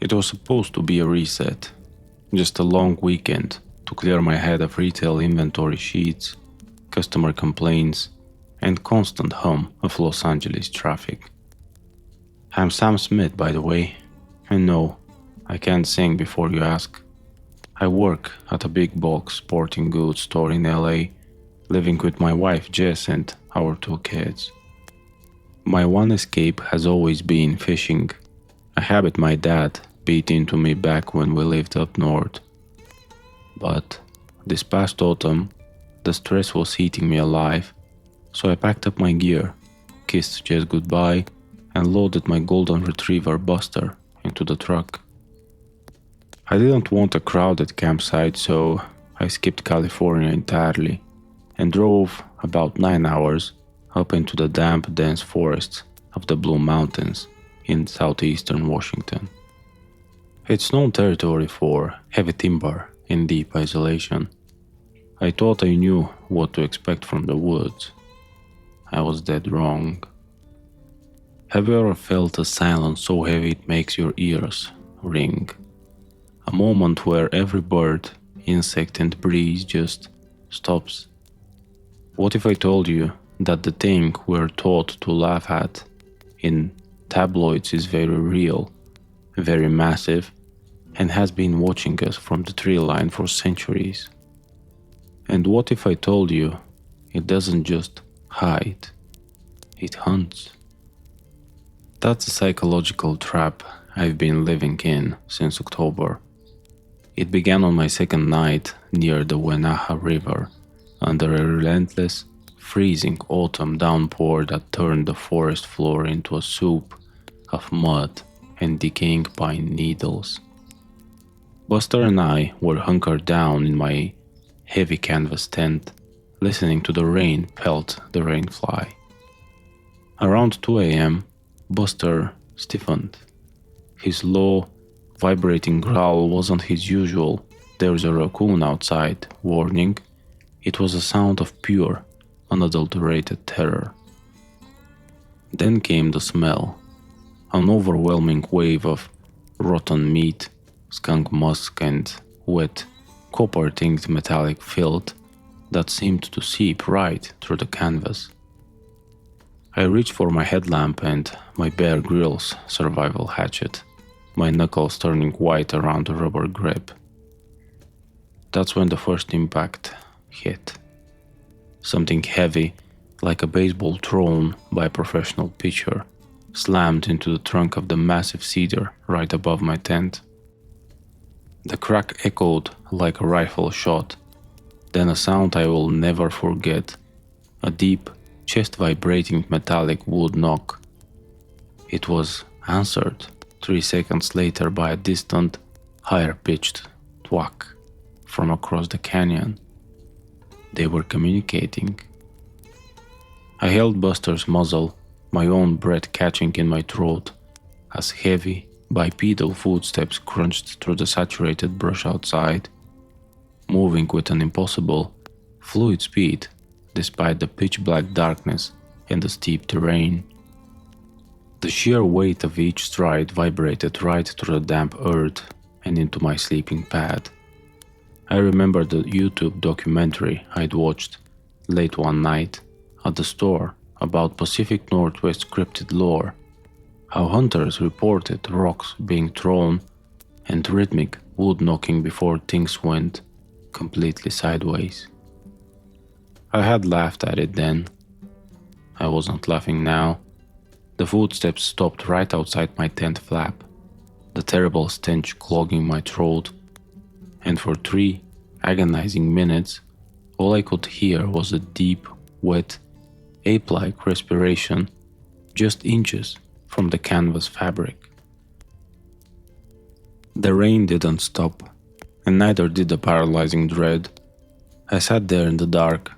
It was supposed to be a reset, just a long weekend to clear my head of retail inventory sheets, customer complaints, and constant hum of Los Angeles traffic. I'm Sam Smith, by the way, and no, I can't sing before you ask. I work at a big box sporting goods store in LA, living with my wife Jess and our 2 kids. My one escape has always been fishing, a habit my dad beat into me back when we lived up north. But this past autumn, the stress was eating me alive, so I packed up my gear, kissed Jess goodbye, and loaded my golden retriever Buster into the truck. I didn't want a crowded campsite, so I skipped California entirely and drove about 9 hours up into the damp, dense forests of the Blue Mountains in southeastern Washington. It's known territory for heavy timber in deep isolation. I thought I knew what to expect from the woods. I was dead wrong. Have you ever felt a silence so heavy it makes your ears ring? A moment where every bird, insect and breeze just stops. What if I told you that the thing we're taught to laugh at in tabloids is very real, very massive, and has been watching us from the tree line for centuries? And what if I told you it doesn't just hide, it hunts? That's a psychological trap I've been living in since October. It began on my second night near the Wenatchee River, under a relentless, freezing autumn downpour that turned the forest floor into a soup of mud and decaying pine needles. Buster and I were hunkered down in my heavy canvas tent, listening to the rain pelt the rainfly. Around 2 a.m., Buster stiffened. His low, vibrating growl wasn't his usual "there's a raccoon outside" warning. It was a sound of pure, unadulterated terror. Then came the smell, an overwhelming wave of rotten meat, skunk musk, and wet, copper-tinged metallic filth that seemed to seep right through the canvas. I reached for my headlamp and my Bear Grylls survival hatchet, my knuckles turning white around the rubber grip. That's when the first impact hit. Something heavy, like a baseball thrown by a professional pitcher, slammed into the trunk of the massive cedar right above my tent. The crack echoed like a rifle shot, then a sound I will never forget, a deep, chest-vibrating metallic wood knock. It was answered 3 seconds later by a distant, higher-pitched thwack from across the canyon. They were communicating. I held Buster's muzzle, my own breath catching in my throat, as heavy, bipedal footsteps crunched through the saturated brush outside, moving with an impossible, fluid speed despite the pitch-black darkness and the steep terrain. The sheer weight of each stride vibrated right through the damp earth and into my sleeping pad. I remember the YouTube documentary I'd watched late one night at the store about Pacific Northwest cryptid lore, how hunters reported rocks being thrown and rhythmic wood knocking before things went completely sideways. I had laughed at it then. I wasn't laughing now. The footsteps stopped right outside my tent flap, the terrible stench clogging my throat, and for 3 agonizing minutes, all I could hear was a deep, wet, ape-like respiration just inches from the canvas fabric. The rain didn't stop, and neither did the paralyzing dread. I sat there in the dark,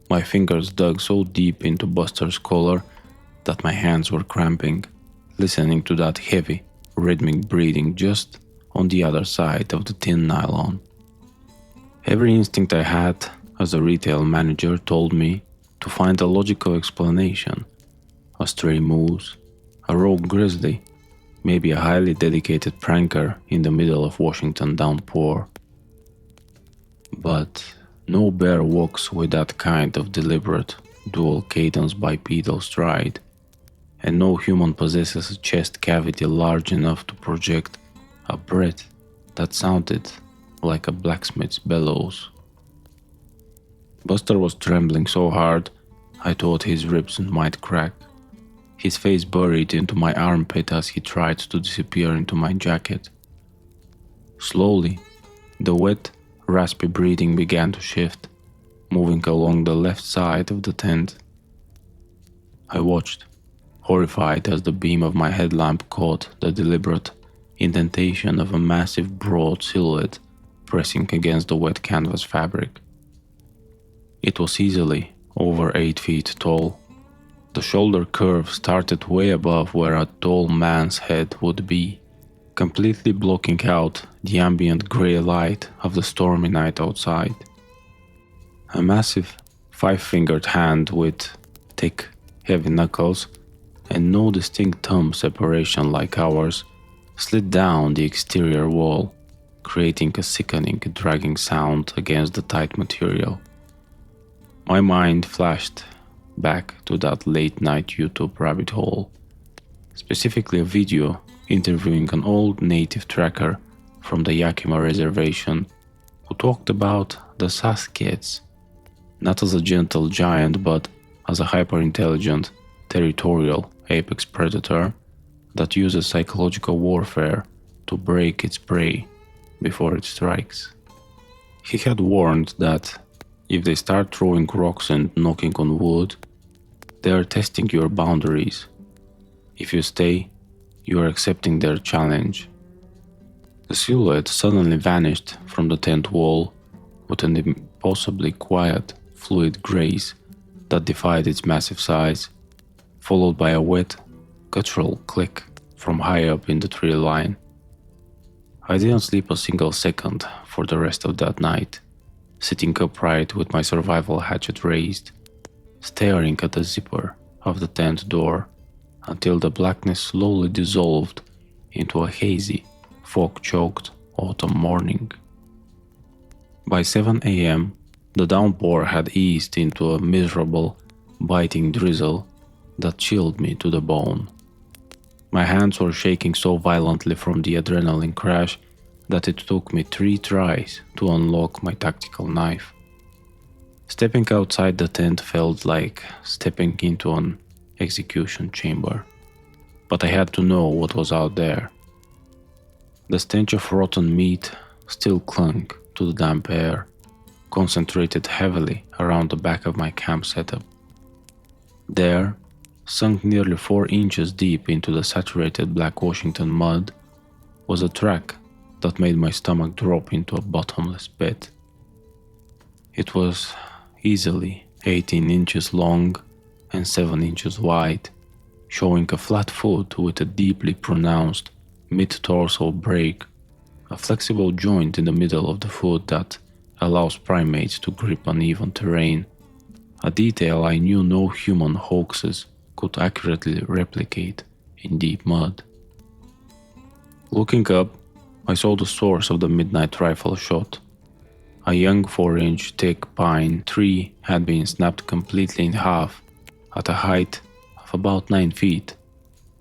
my fingers dug so deep into Buster's collar that my hands were cramping, listening to that heavy, rhythmic breathing just on the other side of the thin nylon. Every instinct I had as a retail manager told me to find a logical explanation: a stray moose, a rogue grizzly, maybe a highly dedicated pranker in the middle of Washington downpour. But no bear walks with that kind of deliberate, dual cadence bipedal stride, and no human possesses a chest cavity large enough to project a breath that sounded like a blacksmith's bellows. Buster was trembling so hard I thought his ribs might crack. His face buried into my armpit as he tried to disappear into my jacket. Slowly, the wet, raspy breathing began to shift, moving along the left side of the tent. I watched, horrified as the beam of my headlamp caught the deliberate indentation of a massive broad silhouette pressing against the wet canvas fabric. It was easily over 8 feet tall. The shoulder curve started way above where a tall man's head would be, completely blocking out the ambient grey light of the stormy night outside. A massive 5-fingered hand with thick, heavy knuckles and no distinct thumb separation like ours slid down the exterior wall, creating a sickening, dragging sound against the tight material. My mind flashed back to that late-night YouTube rabbit hole, specifically a video interviewing an old native tracker from the Yakima Reservation who talked about the Saskets, not as a gentle giant but as a hyper-intelligent, territorial apex predator that uses psychological warfare to break its prey before it strikes. He had warned that if they start throwing rocks and knocking on wood, they are testing your boundaries. If you stay, you are accepting their challenge. The silhouette suddenly vanished from the tent wall with an impossibly quiet, fluid grace that defied its massive size, followed by a wet, guttural click from high up in the tree line. I didn't sleep a single second for the rest of that night, sitting upright with my survival hatchet raised, staring at the zipper of the tent door until the blackness slowly dissolved into a hazy, fog-choked autumn morning. By 7 a.m., the downpour had eased into a miserable, biting drizzle that chilled me to the bone. My hands were shaking so violently from the adrenaline crash that it took me 3 tries to unlock my tactical knife. Stepping outside the tent felt like stepping into an execution chamber, but I had to know what was out there. The stench of rotten meat still clung to the damp air, concentrated heavily around the back of my camp setup. There, sunk nearly 4 inches deep into the saturated black Washington mud, was a track that made my stomach drop into a bottomless pit. It was easily 18 inches long and 7 inches wide, showing a flat foot with a deeply pronounced mid-torso break, a flexible joint in the middle of the foot that allows primates to grip uneven terrain, a detail I knew no human hoaxes could accurately replicate in deep mud. Looking up, I saw the source of the midnight rifle shot. A young 4-inch thick pine tree had been snapped completely in half at a height of about 9 feet,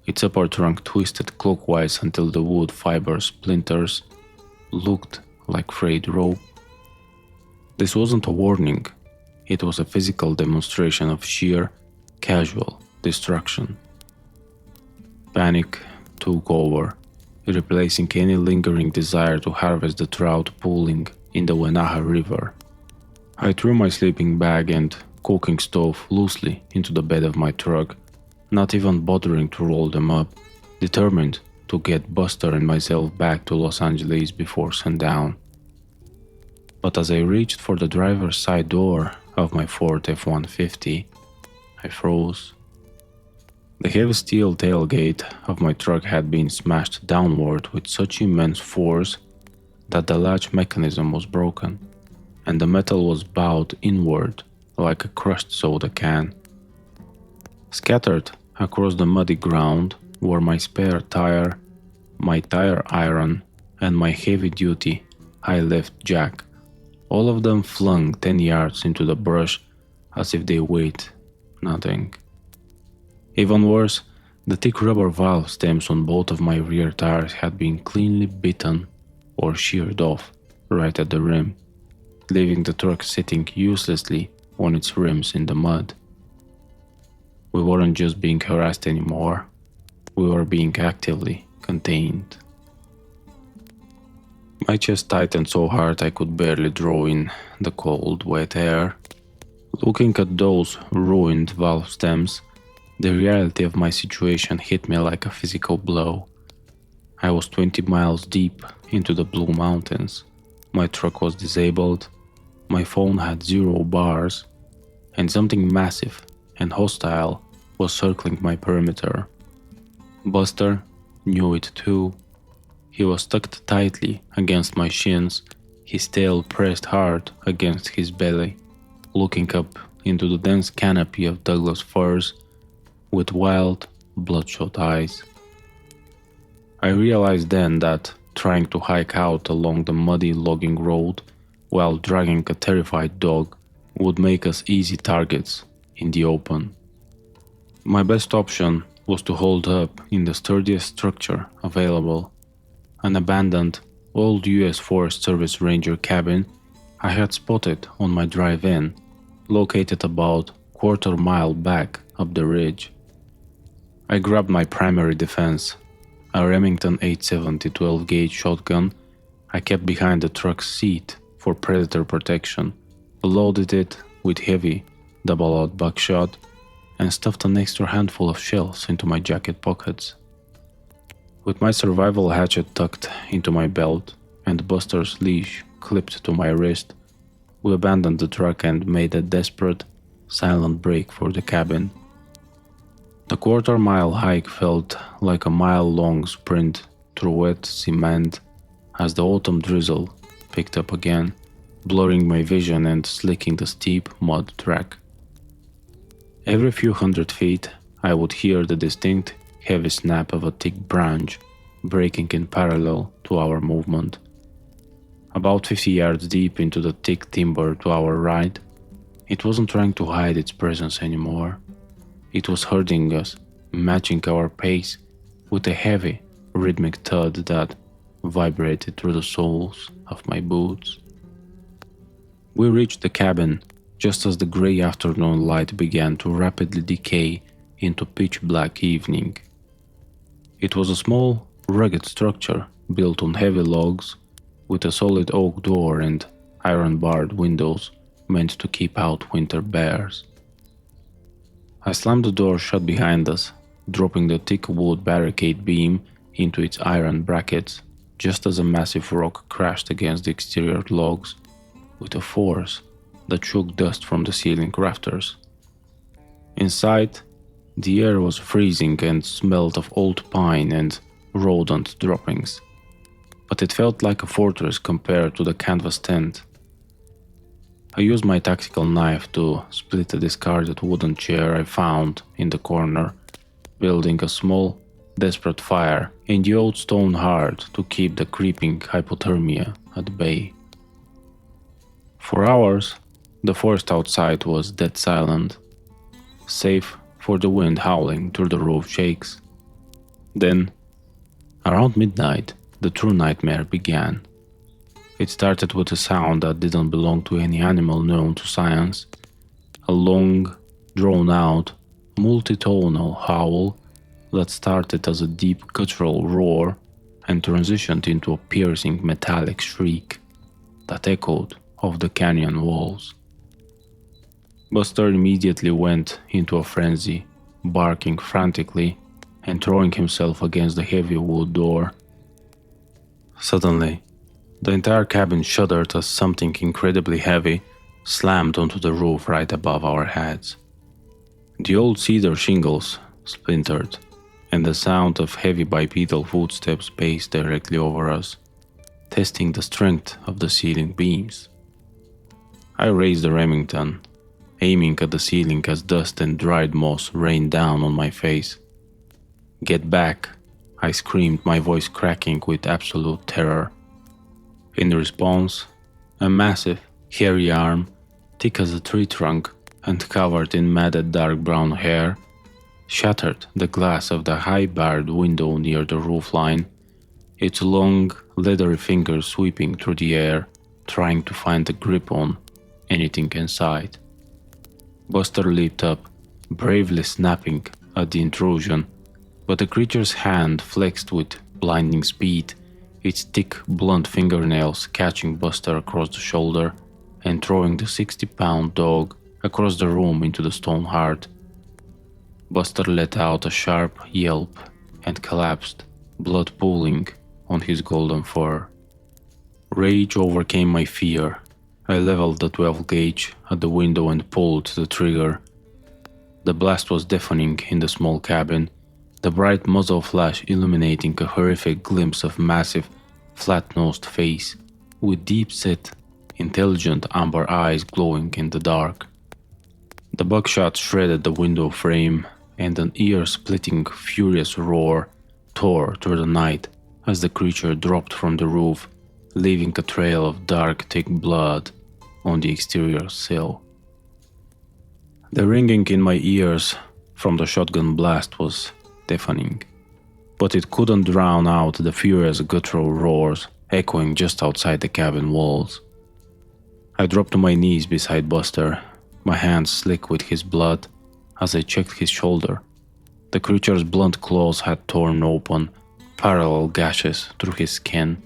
its upper trunk twisted clockwise until the wood fiber splinters looked like frayed rope. This wasn't a warning, it was a physical demonstration of sheer, casual destruction. Panic took over, replacing any lingering desire to harvest the trout pooling in the Wenatchee River. I threw my sleeping bag and cooking stove loosely into the bed of my truck, not even bothering to roll them up, determined to get Buster and myself back to Los Angeles before sundown. But as I reached for the driver's side door of my Ford F-150, I froze. The heavy steel tailgate of my truck had been smashed downward with such immense force that the latch mechanism was broken, and the metal was bowed inward like a crushed soda can. Scattered across the muddy ground were my spare tire my tire iron, and my heavy-duty high-lift jack, all of them flung 10 yards into the brush as if they weighed nothing. Even worse, the thick rubber valve stems on both of my rear tires had been cleanly bitten or sheared off right at the rim, leaving the truck sitting uselessly on its rims in the mud. We weren't just being harassed anymore, we were being actively contained. My chest tightened so hard I could barely draw in the cold, wet air. Looking at those ruined valve stems, the reality of my situation hit me like a physical blow. I was 20 miles deep into the Blue Mountains. My truck was disabled, my phone had 0 bars, and something massive and hostile was circling my perimeter. Buster knew it too. He was tucked tightly against my shins, his tail pressed hard against his belly, looking up into the dense canopy of Douglas firs with wild, bloodshot eyes. I realized then that trying to hike out along the muddy logging road while dragging a terrified dog would make us easy targets in the open. My best option was to hold up in the sturdiest structure available, an abandoned old US Forest Service Ranger cabin I had spotted on my drive in, located about quarter-mile back up the ridge. I grabbed my primary defense, a Remington 870 12-gauge shotgun I kept behind the truck's seat for predator protection, loaded it with heavy double-aught buckshot, and stuffed an extra handful of shells into my jacket pockets. With my survival hatchet tucked into my belt and Buster's leash clipped to my wrist, we abandoned the truck and made a desperate, silent break for the cabin. The quarter-mile hike felt like a mile-long sprint through wet cement as the autumn drizzle picked up again, blurring my vision and slicking the steep mud track. Every few hundred feet, I would hear the distinct, heavy snap of a thick branch breaking in parallel to our movement. About 50 yards deep into the thick timber to our right, it wasn't trying to hide its presence anymore. It was herding us, matching our pace with a heavy, rhythmic thud that vibrated through the soles of my boots. We reached the cabin just as the gray afternoon light began to rapidly decay into pitch-black evening. It was a small, rugged structure built on heavy logs with a solid oak door and iron-barred windows meant to keep out winter bears. I slammed the door shut behind us, dropping the thick wood barricade beam into its iron brackets just as a massive rock crashed against the exterior logs with a force that shook dust from the ceiling rafters. Inside, the air was freezing and smelled of old pine and rodent droppings, but it felt like a fortress compared to the canvas tent. I used my tactical knife to split a discarded wooden chair I found in the corner, building a small, desperate fire in the old stone hearth to keep the creeping hypothermia at bay. For hours, the forest outside was dead silent, save for the wind howling through the roof shakes. Then, around midnight, the true nightmare began. It started with a sound that didn't belong to any animal known to science, a long, drawn-out, multitonal howl that started as a deep guttural roar and transitioned into a piercing metallic shriek that echoed off the canyon walls. Buster immediately went into a frenzy, barking frantically and throwing himself against the heavy wood door. Suddenly, the entire cabin shuddered as something incredibly heavy slammed onto the roof right above our heads. The old cedar shingles splintered, and the sound of heavy bipedal footsteps paced directly over us, testing the strength of the ceiling beams. I raised the Remington, aiming at the ceiling as dust and dried moss rained down on my face. "Get back," I screamed, my voice cracking with absolute terror. In response, a massive, hairy arm, thick as a tree trunk and covered in matted dark brown hair, shattered the glass of the high-barred window near the roofline, its long, leathery fingers sweeping through the air, trying to find a grip on anything inside. Buster leaped up, bravely snapping at the intrusion, but the creature's hand flexed with blinding speed, its thick, blunt fingernails catching Buster across the shoulder and throwing the 60-pound dog across the room into the stone heart. Buster let out a sharp yelp and collapsed, blood pooling on his golden fur. Rage overcame my fear. I leveled the 12 gauge at the window and pulled the trigger. The blast was deafening in the small cabin, the bright muzzle flash illuminating a horrific glimpse of massive, flat-nosed face with deep-set, intelligent amber eyes glowing in the dark. The buckshot shredded the window frame, and an ear-splitting, furious roar tore through the night as the creature dropped from the roof, leaving a trail of dark, thick blood on the exterior sill. The ringing in my ears from the shotgun blast was deafening, but it couldn't drown out the furious guttural roars echoing just outside the cabin walls. I dropped to my knees beside Buster, my hands slick with his blood as I checked his shoulder. The creature's blunt claws had torn open parallel gashes through his skin,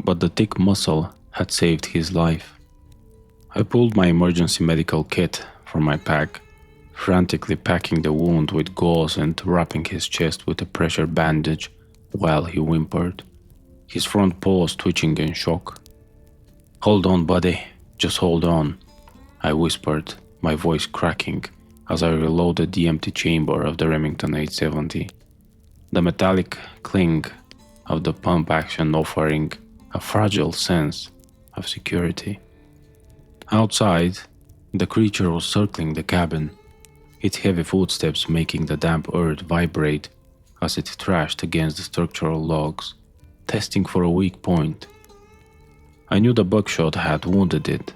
but the thick muscle had saved his life. I pulled my emergency medical kit from my pack, frantically packing the wound with gauze and wrapping his chest with a pressure bandage while he whimpered, his front paws twitching in shock. "Hold on, buddy, just hold on," I whispered, my voice cracking as I reloaded the empty chamber of the Remington 870, the metallic cling of the pump action offering a fragile sense of security. Outside, the creature was circling the cabin, its heavy footsteps making the damp earth vibrate as it thrashed against the structural logs, testing for a weak point. I knew the buckshot had wounded it,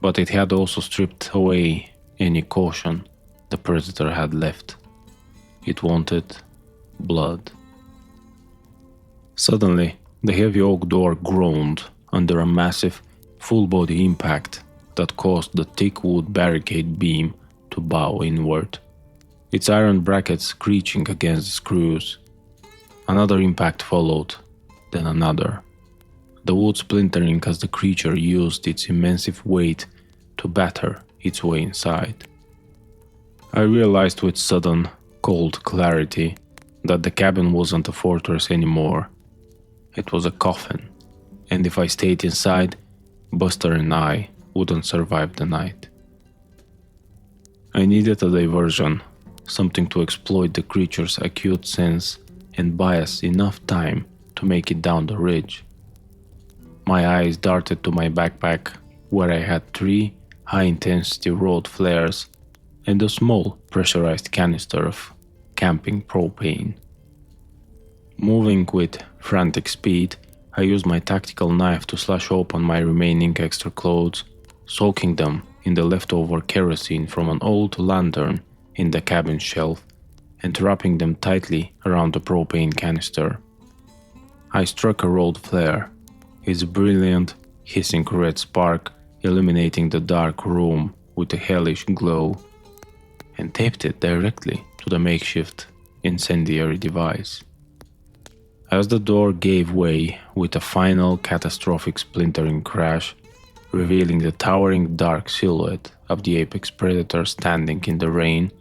but it had also stripped away any caution the predator had left. It wanted blood. Suddenly, the heavy oak door groaned under a massive, full-body impact that caused the thick wood barricade beam to bow inward, its iron brackets screeching against the screws. Another impact followed, then another, the wood splintering as the creature used its immense weight to batter its way inside. I realized with sudden, cold clarity that the cabin wasn't a fortress anymore. It was a coffin, and if I stayed inside, Buster and I wouldn't survive the night. I needed a diversion, something to exploit the creature's acute sense and buy us enough time to make it down the ridge. My eyes darted to my backpack, where I had 3 high-intensity road flares and a small pressurized canister of camping propane. Moving with frantic speed, I used my tactical knife to slash open my remaining extra clothes, soaking them in the leftover kerosene from an old lantern in the cabin shelf and wrapping them tightly around the propane canister. I struck a road flare, its brilliant, hissing red spark illuminating the dark room with a hellish glow, and taped it directly to the makeshift incendiary device. As the door gave way with a final catastrophic splintering crash, revealing the towering dark silhouette of the apex predator standing in the rain,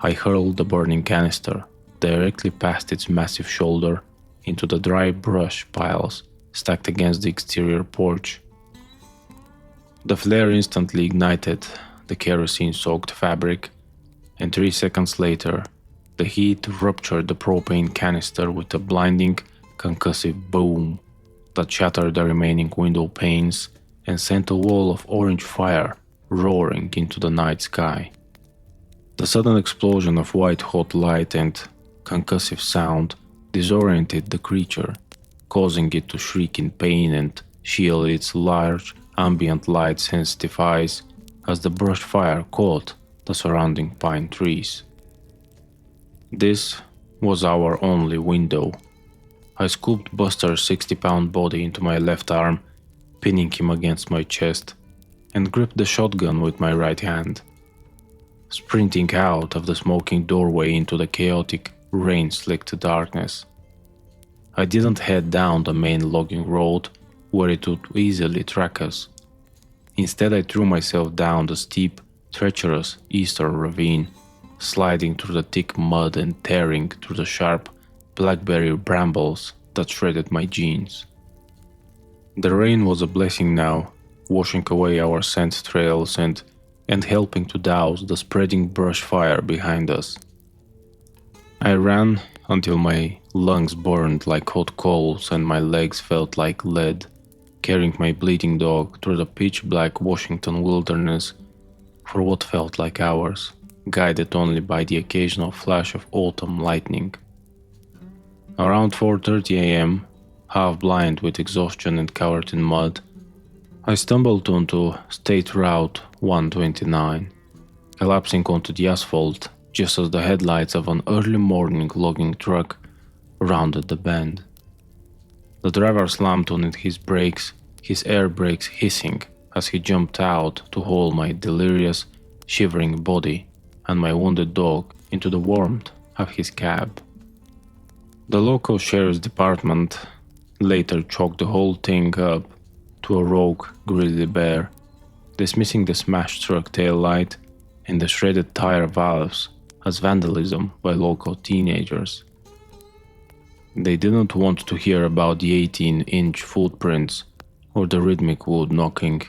I hurled the burning canister directly past its massive shoulder into the dry brush piles stacked against the exterior porch. The flare instantly ignited the kerosene-soaked fabric, and 3 seconds later, the heat ruptured the propane canister with a blinding, concussive boom that shattered the remaining window panes and sent a wall of orange fire roaring into the night sky. The sudden explosion of white-hot light and concussive sound disoriented the creature, causing it to shriek in pain and shield its large ambient light sensitive eyes as the brush fire caught the surrounding pine trees. This was our only window. I scooped Buster's 60-pound body into my left arm, pinning him against my chest, and gripped the shotgun with my right hand. Sprinting out of the smoking doorway into the chaotic, rain-slicked darkness. I didn't head down the main logging road where it would easily track us. Instead, I threw myself down the steep, treacherous eastern ravine, sliding through the thick mud and tearing through the sharp, blackberry brambles that shredded my jeans. The rain was a blessing now, washing away our scent trails and helping to douse the spreading brush fire behind us. I ran until my lungs burned like hot coals and my legs felt like lead, carrying my bleeding dog through the pitch-black Washington wilderness for what felt like hours, guided only by the occasional flash of autumn lightning. Around 4:30 a.m., half blind with exhaustion and covered in mud, I stumbled onto State Route 129, collapsing onto the asphalt just as the headlights of an early morning logging truck rounded the bend. The driver slammed on his brakes, his air brakes hissing as he jumped out to haul my delirious, shivering body and my wounded dog into the warmth of his cab. The local sheriff's department later chalked the whole thing up to a rogue grizzly bear, dismissing the smashed truck tail light and the shredded tire valves as vandalism by local teenagers. They didn't want to hear about the 18-inch footprints or the rhythmic wood knocking,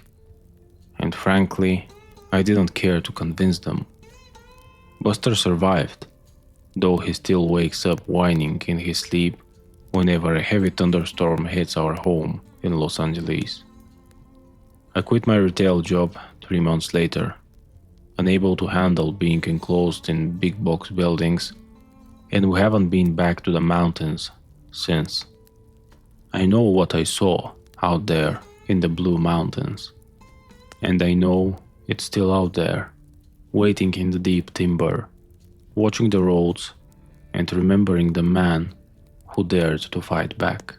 and frankly, I didn't care to convince them. Buster survived, though he still wakes up whining in his sleep whenever a heavy thunderstorm hits our home in Los Angeles. I quit my retail job 3 months later, unable to handle being enclosed in big box buildings, and we haven't been back to the mountains since. I know what I saw out there in the Blue Mountains, and I know it's still out there, waiting in the deep timber, watching the roads and remembering the man who dared to fight back.